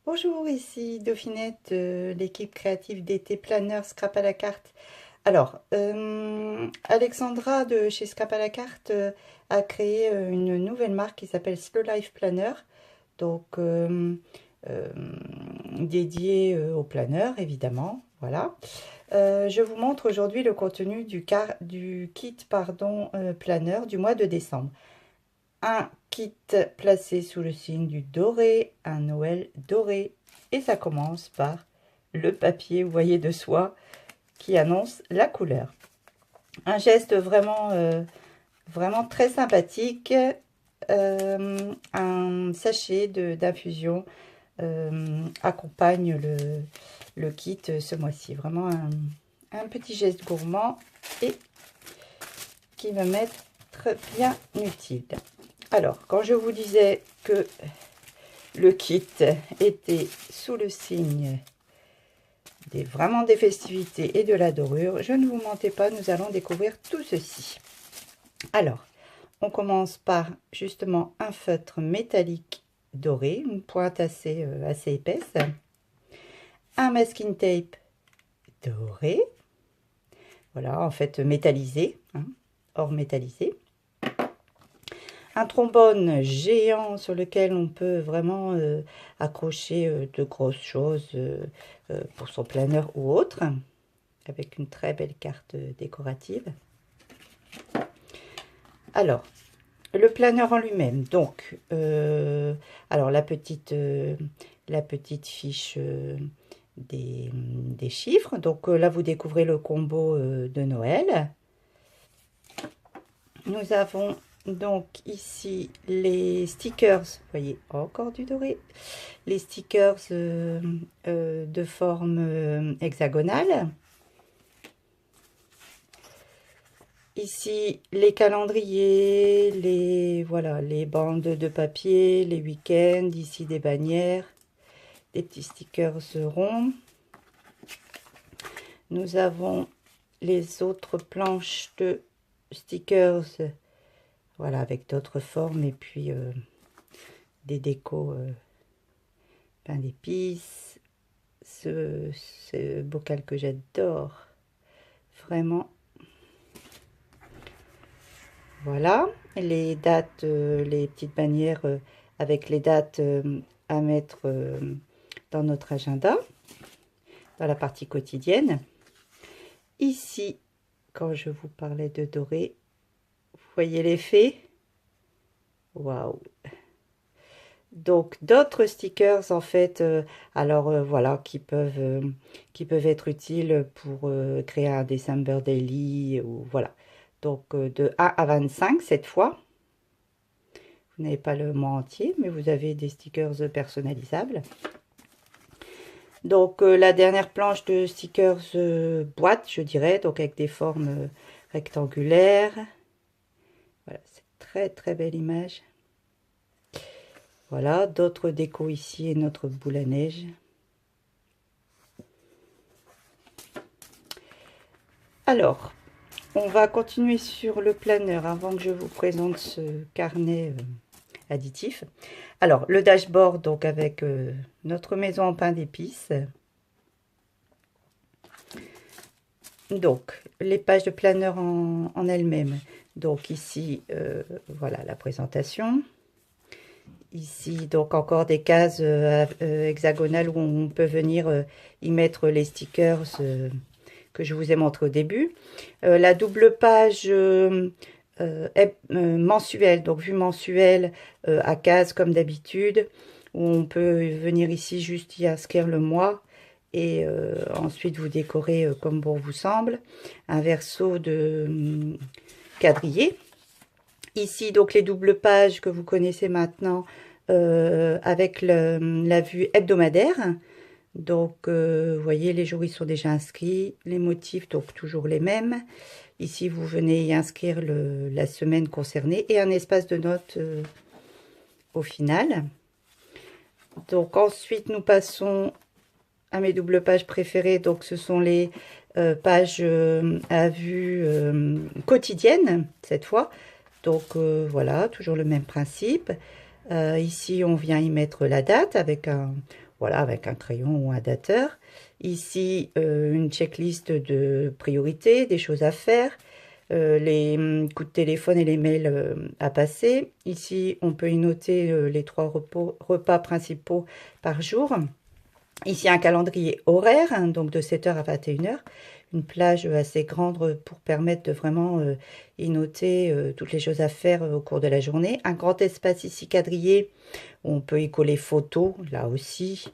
Bonjour, ici Dauphinette de l'équipe créative d'été planeur Scrap à la carte. Alors, Alexandra de chez Scrap à la carte a créé une nouvelle marque qui s'appelle Slow Life Planner, donc euh, dédiée au planeur évidemment. Voilà. Je vous montre aujourd'hui le contenu du kit planeur du mois de décembre. Un kit placé sous le signe du doré, un Noël doré. Et ça commence par le papier, vous voyez, de soie qui annonce la couleur. Un geste vraiment très sympathique. Un sachet d'infusion accompagne le kit ce mois-ci. Vraiment un petit geste gourmand et qui va m'être bien utile. Alors, quand je vous disais que le kit était sous le signe vraiment des festivités et de la dorure, je ne vous mentais pas, nous allons découvrir tout ceci. Alors, on commence par justement un feutre métallique doré, une pointe assez épaisse, un masking tape doré, voilà, en fait métallisé, hein, or métallisé. Un trombone géant sur lequel on peut vraiment accrocher de grosses choses pour son planeur ou autre, avec une très belle carte décorative. Alors, le planeur en lui-même, donc, alors la petite fiche des chiffres. Donc là, vous découvrez le combo de Noël. Nous avons donc ici les stickers, vous voyez, encore du doré, les stickers de forme hexagonale. Ici les calendriers, voilà, les bandes de papier, les week-ends, ici des bannières, des petits stickers ronds. Nous avons les autres planches de stickers, voilà, avec d'autres formes, et puis des décos pain d'épices, ce bocal que j'adore vraiment. Voilà, les dates, les petites bannières avec les dates à mettre dans notre agenda, dans la partie quotidienne. Ici, quand je vous parlais de doré, vous voyez l'effet? Waouh! Donc d'autres stickers en fait, voilà, qui peuvent être utiles pour créer un December Daily ou voilà. Donc de 1 à 25 cette fois. Vous n'avez pas le mois entier, mais vous avez des stickers personnalisables. Donc la dernière planche de stickers boîte, je dirais, donc avec des formes rectangulaires. Voilà, c'est très belle image. Voilà, d'autres décos ici et notre boule à neige. Alors, on va continuer sur le planeur avant que je vous présente ce carnet additif. Alors, le dashboard, donc avec notre maison en pain d'épices. Donc, les pages de planeur en elles-mêmes. Donc ici, voilà la présentation. Ici, donc encore des cases hexagonales où on peut venir y mettre les stickers que je vous ai montré au début. La double page mensuelle, donc vue mensuelle à cases comme d'habitude, où on peut venir ici juste y inscrire le mois et ensuite vous décorez comme bon vous semble. Un verso de quadrillé. Ici, donc, les doubles pages que vous connaissez maintenant avec la vue hebdomadaire. Donc, vous voyez, les jours, ils sont déjà inscrits. Les motifs, donc, toujours les mêmes. Ici, vous venez y inscrire la semaine concernée et un espace de notes au final. Donc, ensuite, nous passons à mes doubles pages préférées. Donc, ce sont les pages à vue quotidienne, cette fois. Donc voilà, toujours le même principe. Ici, on vient y mettre la date avec voilà, avec un crayon ou un dateur. Ici, une checklist de priorités, des choses à faire, les coups de téléphone et les mails à passer. Ici, on peut y noter les 3 repas principaux par jour. Ici, un calendrier horaire, hein, donc de 7 h à 21 h. Une plage assez grande pour permettre de vraiment y noter toutes les choses à faire au cours de la journée. Un grand espace ici quadrillé où on peut y coller photos, là aussi.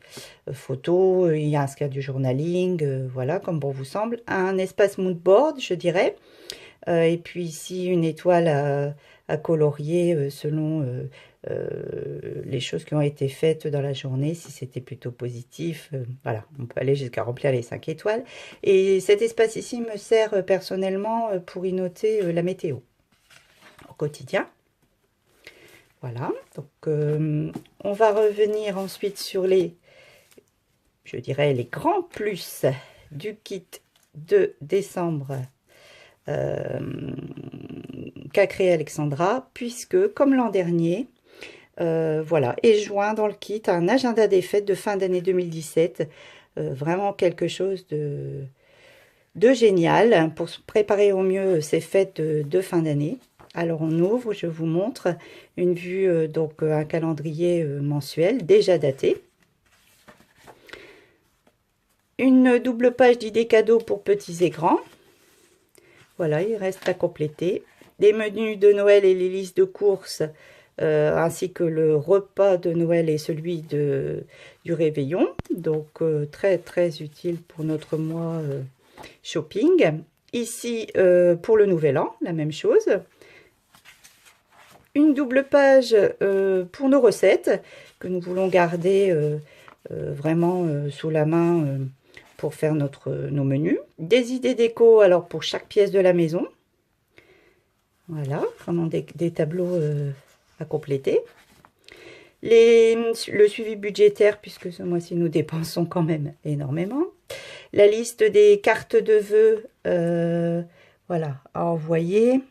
Photos, il y a un scan du journaling, voilà, comme bon vous semble. Un espace mood board, je dirais. Et puis ici, une étoile à colorier selon les choses qui ont été faites dans la journée, si c'était plutôt positif. Voilà, on peut aller jusqu'à remplir les 5 étoiles. Et cet espace ici me sert personnellement pour y noter la météo au quotidien. Voilà, donc on va revenir ensuite sur les, je dirais, les grands plus du kit de décembre qu'a créé Alexandra, puisque comme l'an dernier, voilà, est joint dans le kit un agenda des fêtes de fin d'année 2017, vraiment quelque chose de génial pour se préparer au mieux ces fêtes de fin d'année. Alors on ouvre, je vous montre une vue, donc un calendrier mensuel déjà daté. Une double page d'idées cadeaux pour petits et grands. Voilà, il reste à compléter. Les menus de Noël et les listes de courses, ainsi que le repas de Noël et celui du réveillon. Donc, très, très utile pour notre mois shopping. Ici, pour le nouvel an, la même chose. Une double page pour nos recettes, que nous voulons garder vraiment sous la main pour faire nos menus. Des idées déco, alors pour chaque pièce de la maison. Voilà, vraiment des tableaux à compléter. Le suivi budgétaire, puisque ce mois-ci nous dépensons quand même énormément. La liste des cartes de vœux, voilà, à envoyer.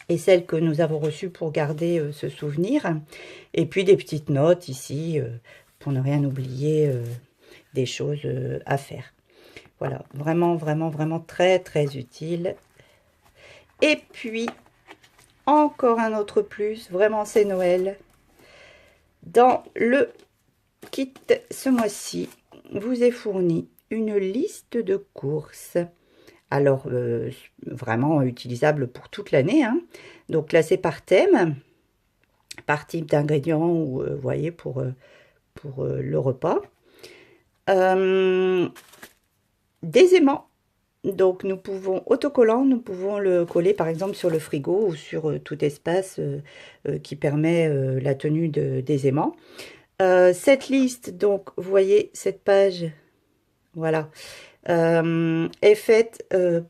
Et celles que nous avons reçues pour garder ce souvenir. Et puis des petites notes ici, pour ne rien oublier des choses à faire. Voilà, vraiment, vraiment, vraiment très, très utile. Et puis, encore un autre plus, vraiment c'est Noël. Dans le kit ce mois-ci, vous est fourni une liste de courses. Alors, vraiment utilisable pour toute l'année, hein. Donc, classé par thème, par type d'ingrédients, ou, vous voyez, pour le repas. Des aimants. Donc, nous pouvons, autocollant, nous pouvons le coller, par exemple, sur le frigo ou sur tout espace qui permet la tenue des aimants. Cette liste, donc, vous voyez, cette page, voilà, est faite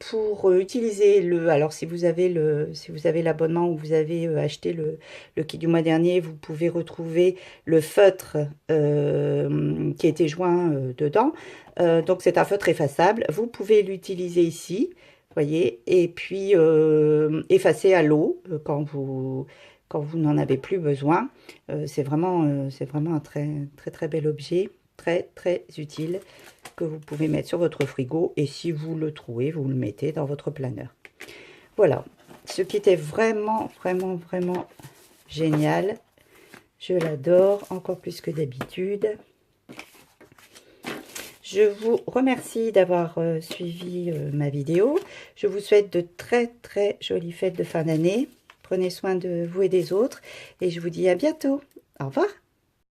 pour utiliser alors si vous avez l'abonnement ou vous avez acheté le kit du mois dernier, vous pouvez retrouver le feutre qui était joint dedans. Donc c'est un feutre effaçable. Vous pouvez l'utiliser ici, voyez, et puis effacer à l'eau quand vous n'en avez plus besoin. C'est vraiment un très très très bel objet, très très utile, que vous pouvez mettre sur votre frigo, et si vous le trouvez, vous le mettez dans votre planeur. Voilà, ce kit est vraiment, vraiment, vraiment génial. Je l'adore, encore plus que d'habitude. Je vous remercie d'avoir suivi ma vidéo. Je vous souhaite de très, très jolies fêtes de fin d'année. Prenez soin de vous et des autres, et je vous dis à bientôt. Au revoir.